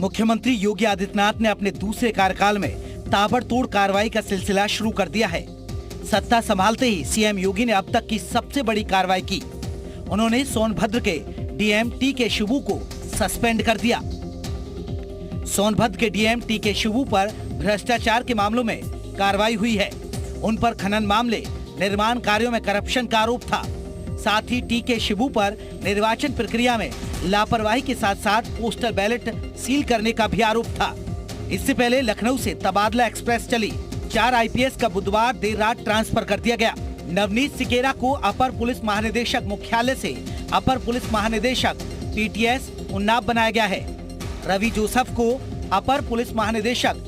मुख्यमंत्री योगी आदित्यनाथ ने अपने दूसरे कार्यकाल में ताबड़तोड़ कार्रवाई का सिलसिला शुरू कर दिया है। सत्ता संभालते ही सीएम योगी ने अब तक की सबसे बड़ी कार्रवाई की। उन्होंने सोनभद्र के डीएम टी.के. शिबू को सस्पेंड कर दिया। सोनभद्र के डीएम टी.के. शिबू पर भ्रष्टाचार के मामलों में कार्रवाई हुई है। उन पर खनन मामले, निर्माण कार्यों में करप्शन का आरोप था। साथ ही टी.के. शिबू पर निर्वाचन प्रक्रिया में लापरवाही के साथ साथ पोस्टल बैलेट सील करने का भी आरोप था। इससे पहले लखनऊ से तबादला एक्सप्रेस चली। 4 आईपीएस का बुधवार देर रात ट्रांसफर कर दिया गया। नवनीत सिकेरा को अपर पुलिस महानिदेशक मुख्यालय से अपर पुलिस महानिदेशक पीटीएस उन्नाव बनाया गया है। रवि जोसफ को अपर पुलिस महानिदेशक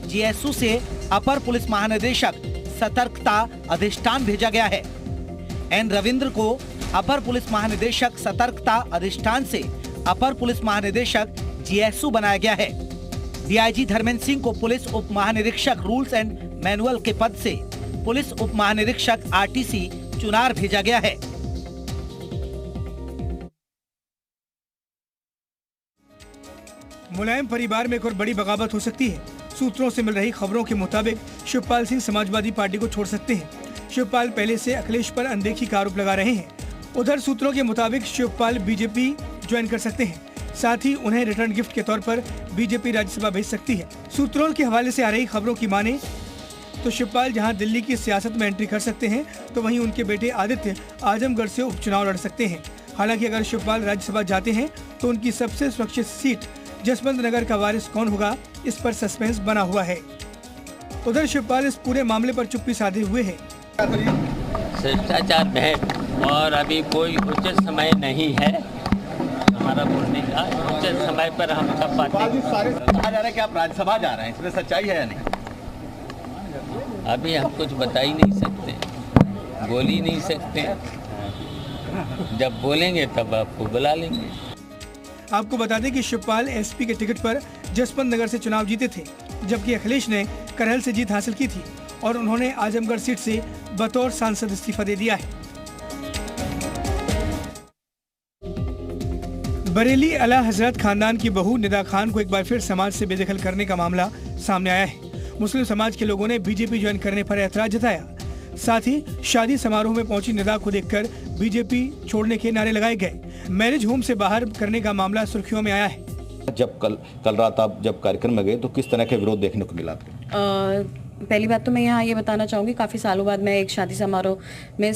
जीएसयू से अपर पुलिस महानिदेशक सतर्कता अधिष्ठान भेजा गया है। एन रविंद्र को अपर पुलिस महानिदेशक सतर्कता अधिष्ठान से अपर पुलिस महानिदेशक जीएसयू बनाया गया है। डीआईजी धर्मेंद्र सिंह को पुलिस उप महानिरीक्षक रूल्स एंड मैनुअल के पद से पुलिस उप महानिरीक्षक आरटीसी चुनार भेजा गया है। मुलायम परिवार में एक और बड़ी बगावत हो सकती है। सूत्रों से मिल रही खबरों के मुताबिक शिवपाल सिंह समाजवादी पार्टी को छोड़ सकते हैं। शिवपाल पहले से अखिलेश पर अनदेखी का आरोप लगा रहे हैं। उधर सूत्रों के मुताबिक शिवपाल बीजेपी ज्वाइन कर सकते हैं। साथ ही उन्हें रिटर्न गिफ्ट के तौर पर बीजेपी राज्यसभा भेज सकती है। सूत्रों के हवाले से आ रही खबरों की माने तो शिवपाल जहां दिल्ली की सियासत में एंट्री कर सकते हैं, तो वहीं उनके बेटे आदित्य आजमगढ़ से उपचुनाव लड़ सकते हैं। हालांकि अगर शिवपाल राज्यसभा जाते हैं तो उनकी सबसे सुरक्षित सीट जसवंत नगर का वारिस कौन होगा, इस पर सस्पेंस बना हुआ है। उधर शिवपाल इस पूरे मामले पर चुप्पी साधे हुए हैं। शिष्टाचार में और अभी कोई उचित समय नहीं है हमारा बोलने का। उचित समय पर हम सब बातें कहा जा रहा है कि आप राज्यसभा जा रहे हैं, इसमें सच्चाई है या नहीं? अभी हम कुछ बता ही नहीं सकते, बोल ही नहीं सकते। जब बोलेंगे तब आपको बुला लेंगे। आपको बता दें कि शिवपाल एसपी के टिकट पर जसवंत नगर से चुनाव जीते थे, जबकि अखिलेश ने करहल से जीत हासिल की थी और उन्होंने आजमगढ़ सीट से बतौर सांसद इस्तीफा दे दिया है। बरेली आला हजरत खानदान की बहू निदा खान को एक बार फिर समाज से बेदखल करने का मामला सामने आया है। मुस्लिम समाज के लोगों ने बीजेपी ज्वाइन करने पर ऐतराज जताया। साथ ही शादी समारोह में पहुंची निदा को देखकर बीजेपी छोड़ने के नारे लगाए गए। मैरिज होम से बाहर करने का मामला सुर्खियों में आया है। जब कल रात आप जब कार्यक्रम में गए तो किस तरह के विरोध देखने को मिला? पहली बात तो मैं यहाँ ये बताना चाहूँगी, काफ़ी सालों बाद मैं एक शादी समारोह में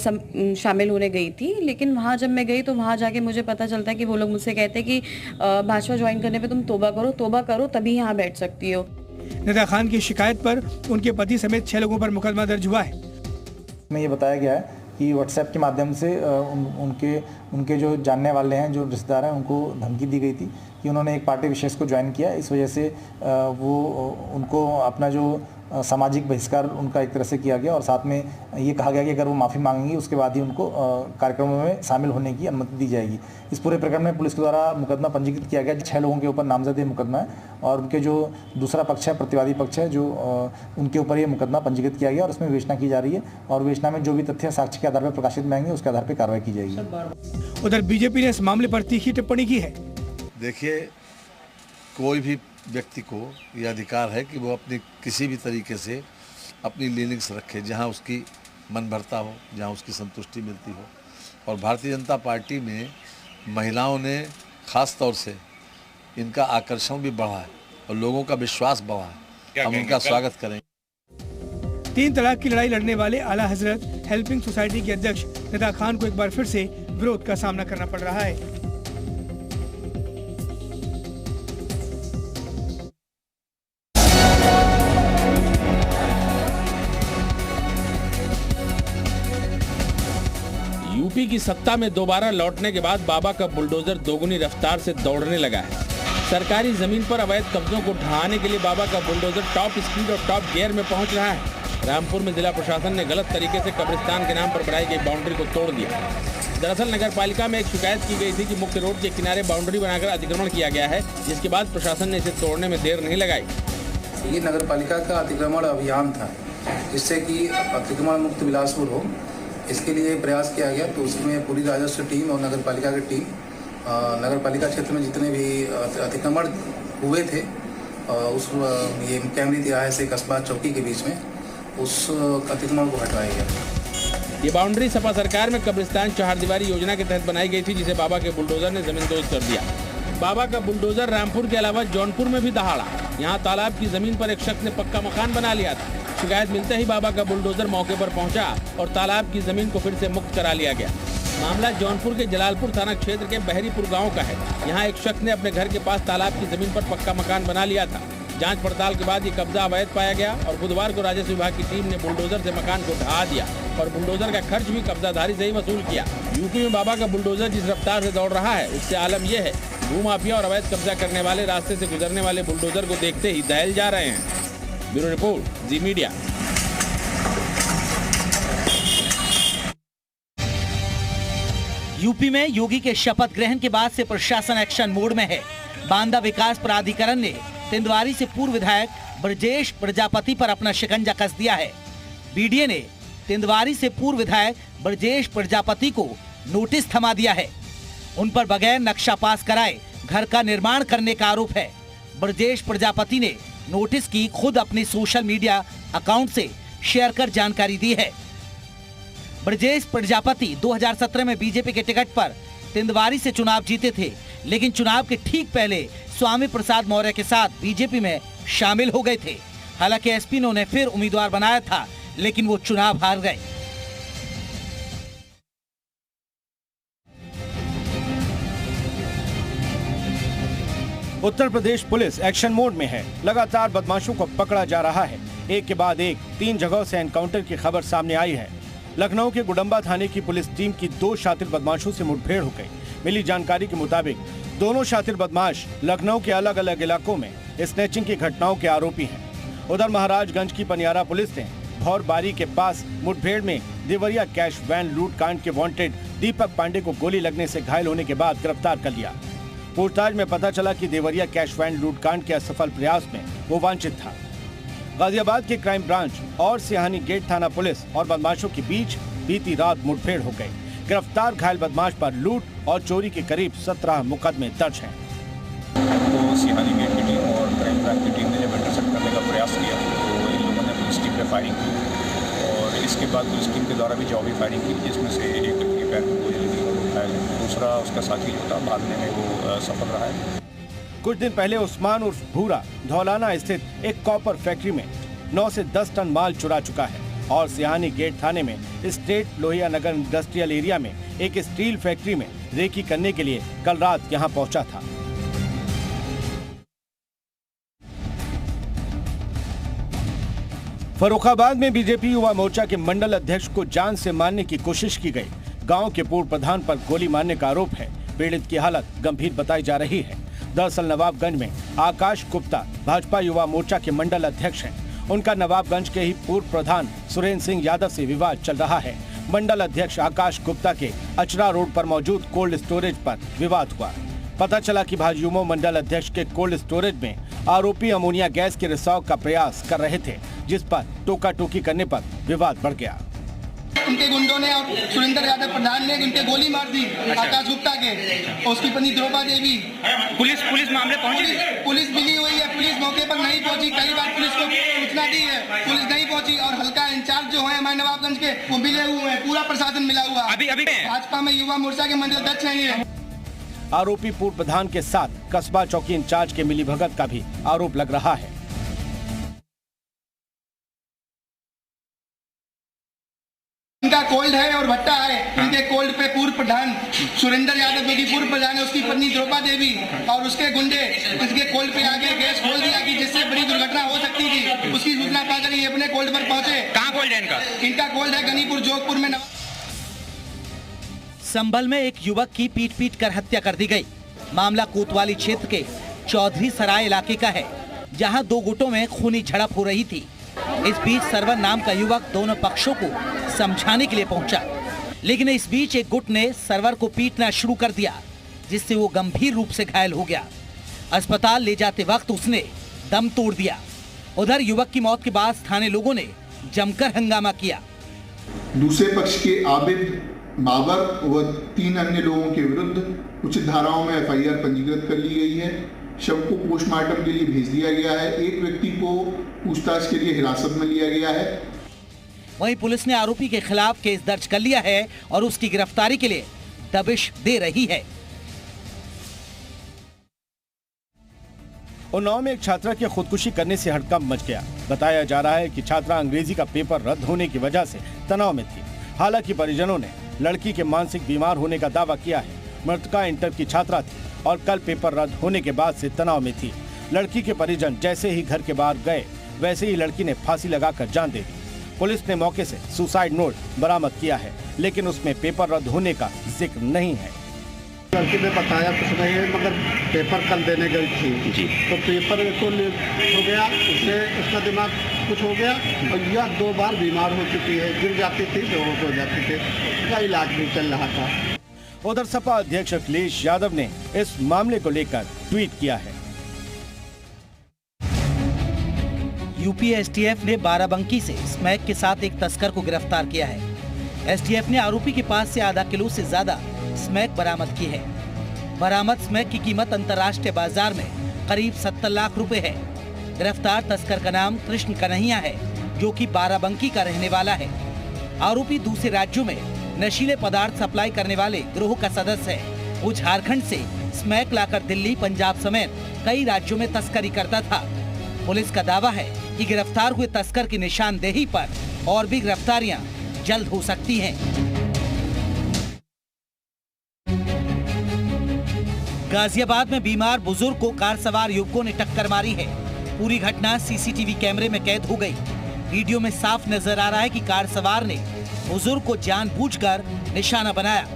शामिल होने गई थी, लेकिन वहाँ जब मैं गई तो वहाँ जाके मुझे पता चलता है कि वो लोग मुझसे कहते हैं कि भाजपा ज्वाइन करने पे तुम तौबा करो तभी यहाँ बैठ सकती हो। निदा खान की शिकायत पर उनके पति समेत 6 लोगों पर मुकदमा दर्ज हुआ है। में ये बताया गया है कि व्हाट्सएप के माध्यम से उनके जो जानने वाले हैं, जो रिश्तेदार हैं, उनको धमकी दी गई थी कि उन्होंने एक पार्टी विशेष को ज्वाइन किया। इस वजह से वो उनको अपना जो सामाजिक बहिष्कार उनका एक तरह से किया गया और साथ में ये कहा गया कि अगर वो माफ़ी मांगेंगी उसके बाद ही उनको कार्यक्रमों में शामिल होने की अनुमति दी जाएगी। इस पूरे प्रकरण में पुलिस के द्वारा मुकदमा पंजीकृत किया गया। 6 लोगों के ऊपर नामजद मुकदमा है और उनके जो दूसरा पक्ष है, प्रतिवादी पक्ष है, जो उनके ऊपर ये मुकदमा पंजीकृत किया गया और उसमें विवेचना की जा रही है और विवेचना में जो भी तथ्य साक्ष्य के आधार पर प्रकाशित में आएंगे उसके आधार पर कार्रवाई की जाएगी। उधर बीजेपी ने इस मामले पर तीखी टिप्पणी की है। देखिए, कोई भी व्यक्ति को यह अधिकार है कि वो अपनी किसी भी तरीके से अपनी लीनिंग्स रखे जहां उसकी मन भरता हो, जहां उसकी संतुष्टि मिलती हो। और भारतीय जनता पार्टी में महिलाओं ने ख़ास तौर से इनका आकर्षण भी बढ़ा है और लोगों का विश्वास बढ़ा है। हम उनका स्वागत करेंगे। 3 तलाक की लड़ाई लड़ने वाले आला हजरत हेल्पिंग सोसाइटी के अध्यक्ष निदा खान को एक बार फिर से विरोध का सामना करना पड़ रहा है। यूपी की सत्ता में दोबारा लौटने के बाद बाबा का बुलडोजर दोगुनी रफ्तार से दौड़ने लगा है। सरकारी जमीन पर अवैध कब्जों को ढहाने के लिए बाबा का बुलडोजर टॉप स्पीड और टॉप गियर में पहुंच रहा है। रामपुर में जिला प्रशासन ने गलत तरीके से कब्रिस्तान के नाम पर बढ़ाई गई बाउंड्री को तोड़ दिया। दरअसल नगर पालिका में एक शिकायत की गई थी कि मुख्य रोड के किनारे बाउंड्री बनाकर अतिक्रमण किया गया है, जिसके बाद प्रशासन ने इसे तोड़ने में देर नहीं लगाई। ये नगर पालिका का अतिक्रमण अभियान था, जिससे कि अतिक्रमण मुक्त बिलासपुर हो, इसके लिए प्रयास किया गया। तो उसमें पूरी राजस्व टीम और नगर पालिका की टीम नगर पालिका क्षेत्र में जितने भी अतिक्रमण हुए थे उस ये कैमरी तिराहे से कस्बा चौकी के बीच में, उस अतिक्रमण को हटाया गया। ये बाउंड्री सपा सरकार में कब्रिस्तान चहारदीवारी योजना के तहत बनाई गई थी, जिसे बाबा के बुलडोजर ने जमींदोज कर दिया। बाबा का बुलडोजर रामपुर के अलावा जौनपुर में भी दहाड़ा। यहाँ तालाब की जमीन पर एक शख्स ने पक्का मकान बना लिया था। शिकायत मिलते ही बाबा का बुलडोजर मौके पर पहुंचा और तालाब की जमीन को फिर से मुक्त करा लिया गया। मामला जौनपुर के जलालपुर थाना क्षेत्र के बहरीपुर गांव का है। यहाँ एक शख्स ने अपने घर के पास तालाब की जमीन पर पक्का मकान बना लिया था। जांच पड़ताल के बाद ये कब्जा अवैध पाया गया और बुधवार को राजस्व विभाग की टीम ने बुलडोजर से मकान को ढहा दिया और बुलडोजर का खर्च भी कब्जाधारी से ही वसूल किया। यूपी में बाबा का बुलडोजर जिस रफ्तार से दौड़ रहा है, उससे आलम यह है भूमाफिया और अवैध कब्जा करने वाले रास्ते से गुजरने वाले बुलडोजर को देखते ही दहल जा रहे हैं। ब्यूरो रिपोर्ट, जी मीडिया। यूपी में योगी के शपथ ग्रहण के बाद से प्रशासन एक्शन मोड में है। बांदा विकास प्राधिकरण ने तिंदवारी से पूर्व विधायक ब्रजेश प्रजापति पर अपना शिकंजा कस दिया है। बीडीए ने तिंदवारी से पूर्व विधायक ब्रजेश प्रजापति को नोटिस थमा दिया है। उन पर बगैर नक्शा पास कराए घर का निर्माण करने का आरोप है। ब्रजेश प्रजापति ने नोटिस की खुद अपने सोशल मीडिया अकाउंट से शेयर कर जानकारी दी है। ब्रजेश प्रजापति 2017 में बीजेपी के टिकट पर तिंदवारी से चुनाव जीते थे, लेकिन चुनाव के ठीक पहले स्वामी प्रसाद मौर्य के साथ बीजेपी में शामिल हो गए थे। हालांकि एसपी ने उन्हें फिर उम्मीदवार बनाया था, लेकिन वो चुनाव हार गए। Uttar Pradesh police action mode में है। लगातार बदमाशों को पकड़ा जा रहा है। एक के बाद एक 3 जगहों से एनकाउंटर की खबर सामने आई है। लखनऊ के गुडम्बा थाने की पुलिस टीम की 2 शातिर बदमाशों से मुठभेड़ हो गई। मिली जानकारी के मुताबिक दोनों शातिर बदमाश लखनऊ के अलग अलग इलाकों में स्नैचिंग की घटनाओं के आरोपी हैं। उधर महाराजगंज की पनियारा पुलिस ने भौरबारी के पास मुठभेड़ में देवरिया कैश वैन लूट कांड के वांटेड दीपक पांडे को गोली लगने से घायल होने के बाद गिरफ्तार कर लिया। पूछताछ में पता चला कि देवरिया कैश वैन लूट कांड के असफल प्रयास में वो वांछित था। गाजियाबाद के क्राइम ब्रांच और सिहानी गेट थाना पुलिस और बदमाशों के बीच बीती रात मुठभेड़ हो गई। गिरफ्तार घायल बदमाश पर लूट और चोरी के करीब 17 मुकदमे दर्ज हैं। तो सिहानी गेट की टीम और क्राइम ब्रांच की टीम ने जब इंटरसेप्ट करने का प्रयास किया तो इन लोगों ने पुलिस टीम पे फायरिंग की और इसके बाद पुलिस टीम के द्वारा भी जवाबी फायरिंग की, जिसमें से एक व्यक्ति के पैर में गोली लगी, दूसरा उसका साथी जो था भागने में वो सफल रहा है। कुछ दिन पहले उस्मान उर्फ भूरा धौलाना स्थित एक कॉपर फैक्ट्री में 9 से 10 टन माल चुरा चुका है और सिहानी गेट थाने में state Lohia Nagar industrial area में एक स्टील फैक्ट्री में रेकी करने के लिए कल रात यहां पहुंचा था। फर्रुखाबाद में बीजेपी युवा मोर्चा के मंडल अध्यक्ष को जान से मारने की कोशिश की गई। गांव के पूर्व प्रधान पर गोली मारने का आरोप है। पीड़ित की हालत गंभीर बताई जा रही है। दरअसल नवाबगंज में आकाश गुप्ता भाजपा युवा मोर्चा के मंडल अध्यक्ष हैं। उनका नवाबगंज के ही पूर्व प्रधान सुरेंद्र सिंह यादव से विवाद चल रहा है। मंडल अध्यक्ष आकाश गुप्ता के अचरा रोड पर मौजूद कोल्ड स्टोरेज पर विवाद हुआ। पता चला कि भाजयुमो मंडल अध्यक्ष के कोल्ड स्टोरेज में आरोपी अमोनिया गैस के रिसाव का प्रयास कर रहे थे, जिस पर टोका टोकी करने पर विवाद बढ़ गया। उनके गुंडों ने और सुरेंद्र यादव प्रधान ने उनके गोली मार दी आकाश गुप्ता के और उसकी पत्नी द्रोपा देवी। पुलिस मामले पहुंची, पुलिस मिली हुई है, पुलिस मौके पर नहीं पहुंची। कई बार पुलिस को सूचना दी है, पुलिस नहीं पहुंची और हल्का इंचार्ज जो है हमारे नवाबगंज के वो मिले हुए हैं। पूरा प्रशासन मिला हुआ। अभी भाजपा में युवा मोर्चा के मंडल अध्यक्ष हैं ये। आरोपी पूर्व प्रधान के साथ कस्बा चौकी इंचार्ज के मिलीभगत का भी आरोप लग रहा है। इनका कोल्ड है और भट्टा है। इनके कोल्ड पे पूर्व प्रधान सुरेंद्र यादव जो कि पूर्व प्रधान है, उसकी पत्नी द्रोपा देवी और उसके गुंडे इसके कोल्ड पे आगे गैस खोल दिया कि जिससे बड़ी दुर्घटना हो सकती थी। उसकी सूचना पाकर ये अपने कोल्ड पर पहुंचे। कहाँ कोल्ड है इनका? इनका कोल्ड है गनीपुर जोधपुर में। संभल में एक युवक की पीट कर हत्या कर दी गई। मामला कोतवाली क्षेत्र के चौधरी सराय इलाके का है, जहां 2 गुटों में खूनी झड़प हो रही थी। इस बीच सरवर नाम का युवक दोनों पक्षों को समझाने के लिए पहुंचा, लेकिन इस बीच एक गुट ने सरवर को पीटना शुरू कर दिया, जिससे वो गंभीर रूप से घायल हो गया। अस्पताल ले जाते वक्त उसने दम तोड़ दिया। उधर युवक की मौत के बाद स्थानीय लोगों ने जमकर हंगामा किया। दूसरे पक्ष के आबिद बाबर व 3 अन्य लोगों के विरुद्ध उचित धाराओं में एफआईआर पंजीकृत कर ली गई है। शव को पोस्टमार्टम के लिए भेज दिया गया है। एक व्यक्ति को पूछताछ के लिए हिरासत में लिया गया है। वहीं पुलिस ने आरोपी के खिलाफ केस दर्ज कर लिया है और उसकी गिरफ्तारी के लिए दबिश दे रही है। उन्नाव में एक छात्रा के खुदकुशी करने से हड़कंप मच गया। बताया जा रहा है कि छात्रा अंग्रेजी का पेपर रद्द होने की वजह से तनाव में थी। हालांकि परिजनों ने लड़की के मानसिक बीमार होने का दावा किया है। मृतका इंटर की छात्रा थी और कल पेपर रद्द होने के बाद से तनाव में थी। लड़की के परिजन जैसे ही घर के बाहर गए वैसे ही लड़की ने फांसी लगाकर जान दे दी। पुलिस ने मौके से सुसाइड नोट बरामद किया है, लेकिन उसमें पेपर रद्द होने का जिक्र नहीं है। लड़की ने बताया कुछ नहीं है, मगर पेपर कल देने गई थी जी। तो पेपर को हो गया, उससे उसका दिमाग कुछ हो गया और यह 2 बार बीमार हो चुकी है। गिर जाती थी तो हो जाती थी, उसका इलाज भी चल रहा था। उधर सपा अध्यक्ष अखिलेश यादव ने इस मामले को लेकर ट्वीट किया है। यूपी एसटीएफ ने बाराबंकी से स्मैक के साथ एक तस्कर को गिरफ्तार किया है। एसटीएफ ने आरोपी के पास से आधा किलो से ज्यादा स्मैक बरामद की है। बरामद स्मैक की कीमत अंतर्राष्ट्रीय बाजार में करीब 70 लाख रुपए है। गिरफ्तार तस्कर का नाम कृष्ण कन्हैया है, जो कि बाराबंकी का रहने वाला है। आरोपी दूसरे राज्यों में नशीले पदार्थ सप्लाई करने वाले गिरोह का सदस्य है। वो झारखंड से स्मैक लाकर दिल्ली, पंजाब समेत कई राज्यों में तस्करी करता था। पुलिस का दावा है कि गिरफ्तार हुए तस्कर की निशानदेही पर और भी गिरफ्तारियां जल्द हो सकती हैं। गाजियाबाद में बीमार बुजुर्ग को कार सवार युवकों ने टक्कर मारी है। पूरी घटना सीसीटीवी कैमरे में कैद हो गई। वीडियो में साफ नजर आ रहा है कि कार सवार ने बुजुर्ग को जानबूझकर निशाना बनाया।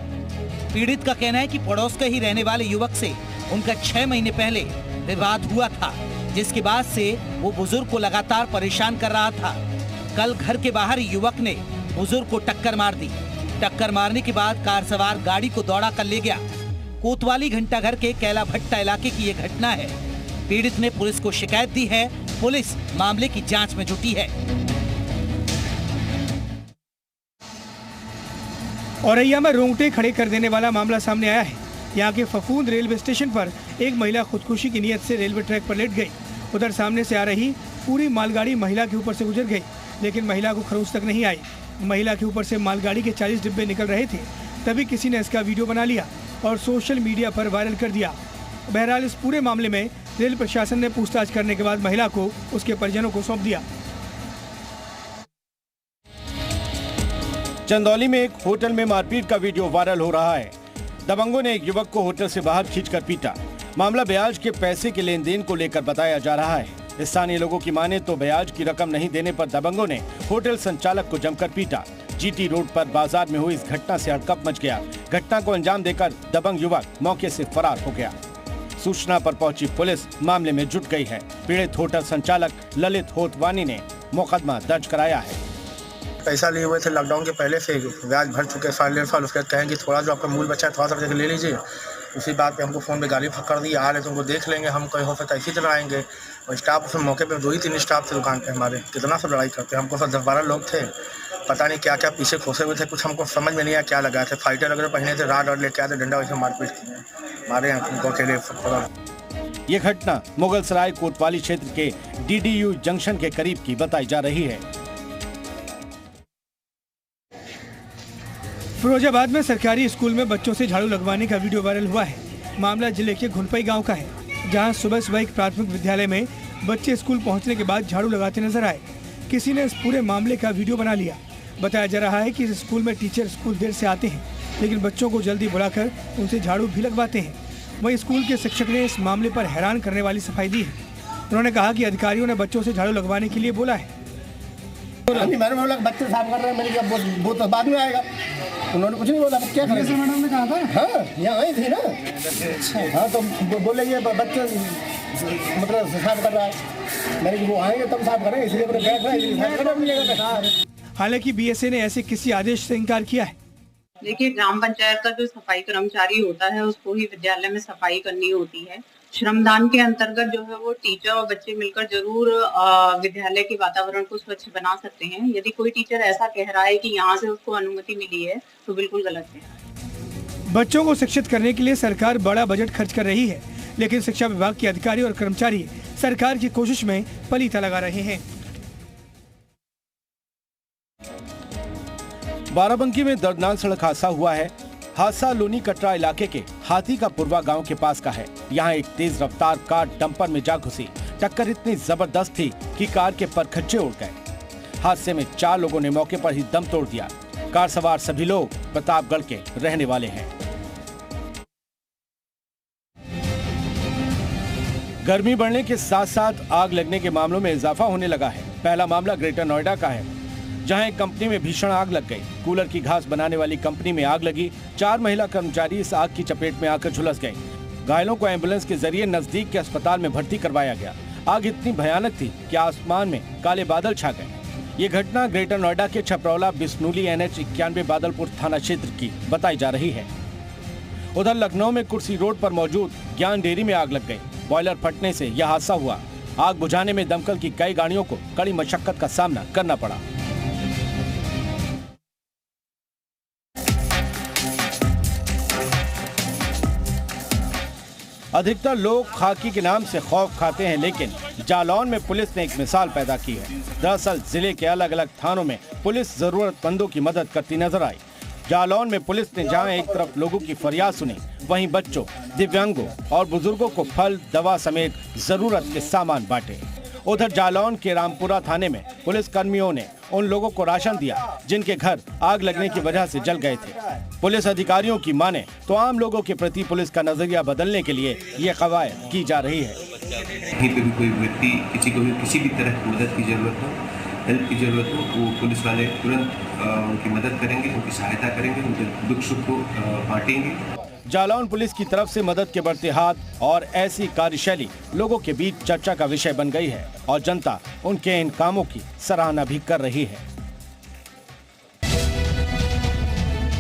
पीड़ित का कहना है कि पड़ोस के ही रहने वाले युवक से उनका 6 महीने पहले विवाद हुआ था, जिसके बाद से वो बुजुर्ग को लगातार परेशान कर रहा था। कल घर के बाहर ही युवक ने बुजुर्ग को टक्कर मार दी। टक्कर मारने के बाद कार सवार गाड़ी को दौड़ा कर ले गया। कोतवाली घंटाघर के कैला भट्टा इलाके की ये घटना है। पीड़ित ने पुलिस को शिकायत दी है। पुलिस मामले की जांच में जुटी है। औरैया में रोंगटे खड़े कर देने वाला मामला सामने आया है। यहाँ के फफूंद रेलवे स्टेशन पर एक महिला खुदकुशी की नीयत से रेलवे ट्रैक पर लेट गई। उधर सामने से आ रही पूरी मालगाड़ी महिला के ऊपर से गुजर गई, लेकिन महिला को खरोंच तक नहीं आई। महिला के ऊपर से मालगाड़ी के 40 डिब्बे निकल रहे थे। तभी किसी ने इसका वीडियो बना लिया और सोशल मीडिया पर वायरल कर दिया। बहरहाल इस पूरे मामले में रेल प्रशासन ने पूछताछ करने के बाद महिला को उसके परिजनों को सौंप दिया। चंदौली में एक होटल में मारपीट का वीडियो वायरल हो रहा है। दबंगों ने एक युवक को होटल से बाहर खींचकर पीटा। मामला ब्याज के पैसे के लेन देन को लेकर बताया जा रहा है। स्थानीय लोगों की माने तो ब्याज की रकम नहीं देने पर दबंगों ने होटल संचालक को जमकर पीटा। जीटी रोड पर बाजार में हुई इस घटना से हड़कंप मच गया। घटना को अंजाम देकर दबंग युवक मौके से फरार हो गया। सूचना पर पहुंची पुलिस मामले में जुट गई है। पीड़ित होटल संचालक ललित होतवानी ने मुकदमा दर्ज कराया है। पैसा लिए हुए थे लॉकडाउन के पहले से, ब्याज भर चुके साल साल। उसके कहें कि थोड़ा जो आपका मूल बचा है थोड़ा सा ले लीजिए। उसी बात पे हमको फ़ोन पे गाली कर दी, आ रहे तुमको देख लेंगे, हम कहीं हो सकता इसी तरह आएंगे। और स्टाफ उसमें मौके पे 2-3 स्टाफ थे दुकान पे हमारे। कितना सब लड़ाई करते हमको सब 10-12 लोग थे। पता नहीं क्या क्या पीछे खोसे हुए थे, कुछ हमको समझ में नहीं आया क्या लगाए थे। फाइटर वगैरह पहने थे, राड लेके आए थे, डंडा वैसे मारपीट किए मारे हैं तुमको अकेले। ये घटना मुगल सराय कोतवाली क्षेत्र के DDU जंक्शन के करीब की बताई जा रही है। फिरोजाबाद में सरकारी स्कूल में बच्चों से झाड़ू लगवाने का वीडियो वायरल हुआ है। मामला जिले के घुनपई गांव का है, जहां सुबह सुबह एक प्राथमिक विद्यालय में बच्चे स्कूल पहुंचने के बाद झाड़ू लगाते नजर आए। किसी ने इस पूरे मामले का वीडियो बना लिया। बताया जा रहा है कि इस स्कूल में टीचर स्कूल देर से आते हैं, लेकिन बच्चों को जल्दी बुलाकर उनसे झाड़ू भी लगवाते हैं। वहीं स्कूल के शिक्षक ने इस मामले पर हैरान करने वाली सफाई दी है। उन्होंने कहा कि अधिकारियों ने बच्चों से झाड़ू लगवाने के लिए बोला है। बच्चे साफ कर रहे हैं, मैंने वो तो बाद में आएगा। उन्होंने कुछ नहीं बोला, क्या करें? मैडम ने कहा था हाँ यहाँ आई थी ना। हाँ तो बोले ये बच्चे मतलब साफ कर रहा है। मैंने वो आएंगे तब साफ करें, इसलिए बैठ रहा है। हालांकि BSA ने ऐसे किसी आदेश से इनकार किया है। देखिए, ग्राम पंचायत का जो सफाई कर्मचारी होता है उसको ही विद्यालय में सफाई करनी होती है। श्रमदान के अंतर्गत जो है वो टीचर और बच्चे मिलकर जरूर विद्यालय के वातावरण को स्वच्छ बना सकते हैं। यदि कोई टीचर ऐसा कह रहा है कि यहाँ से उसको अनुमति मिली है तो बिल्कुल गलत है। बच्चों को शिक्षित करने के लिए सरकार बड़ा बजट खर्च कर रही है, लेकिन शिक्षा विभाग के अधिकारी और कर्मचारी सरकार की कोशिश में पलीता लगा रहे हैं। बाराबंकी में दर्दनाक सड़क हादसा हुआ है। हादसा लोनी कटरा इलाके के हाथी का पुरवा गांव के पास का है। यहां एक तेज रफ्तार कार डंपर में जा घुसी। टक्कर इतनी जबरदस्त थी कि कार के परखच्चे उड़ गए। हादसे में 4 लोगों ने मौके पर ही दम तोड़ दिया। कार सवार सभी लोग प्रतापगढ़ के रहने वाले हैं। गर्मी बढ़ने के साथ साथ आग लगने के मामलों में इजाफा होने लगा है। पहला मामला ग्रेटर नोएडा का है, जहां एक कंपनी में भीषण आग लग गई। कूलर की घास बनाने वाली कंपनी में आग लगी। 4 महिला कर्मचारी इस आग की चपेट में आकर झुलस गए। घायलों को एम्बुलेंस के जरिए नजदीक के अस्पताल में भर्ती करवाया गया। आग इतनी भयानक थी कि आसमान में काले बादल छा गए। ये घटना ग्रेटर नोएडा के छपरौला बिस्नूली NH 91 बादलपुर थाना क्षेत्र की बताई जा रही है। उधर लखनऊ में कुर्सी रोड पर मौजूद ज्ञान डेयरी में आग लग गई। बॉयलर फटने से यह हादसा हुआ। आग बुझाने में दमकल की कई गाड़ियों को कड़ी मशक्कत का सामना करना पड़ा। अधिकतर लोग खाकी के नाम से खौफ खाते हैं, लेकिन जालौन में पुलिस ने एक मिसाल पैदा की है। दरअसल जिले के अलग अलग थानों में पुलिस जरूरतमंदों की मदद करती नजर आई। जालौन में पुलिस ने जहां एक तरफ लोगों की फरियाद सुनी, वहीं बच्चों, दिव्यांगों और बुजुर्गों को फल, दवा समेत जरूरत के सामान बांटे। उधर जालौन के रामपुरा थाने में पुलिस कर्मियों ने उन लोगों को राशन दिया जिनके घर आग लगने की वजह से जल गए थे। पुलिस अधिकारियों की माने तो आम लोगों के प्रति पुलिस का नजरिया बदलने के लिए ये कवायद की जा रही है। कहीं पे भी कोई व्यक्ति किसी को भी किसी भी तरह की मदद की जरूरत हो, हेल्प की जरूरत हो, वो पुलिस वाले तुरंत उनकी मदद करेंगे, उनकी सहायता करेंगे, उनके दुख सुख को बांटेंगे। जालौन पुलिस की तरफ से मदद के बढ़ते हाथ और ऐसी कार्यशैली लोगों के बीच चर्चा का विषय बन गई है और जनता उनके इन कामों की सराहना भी कर रही है।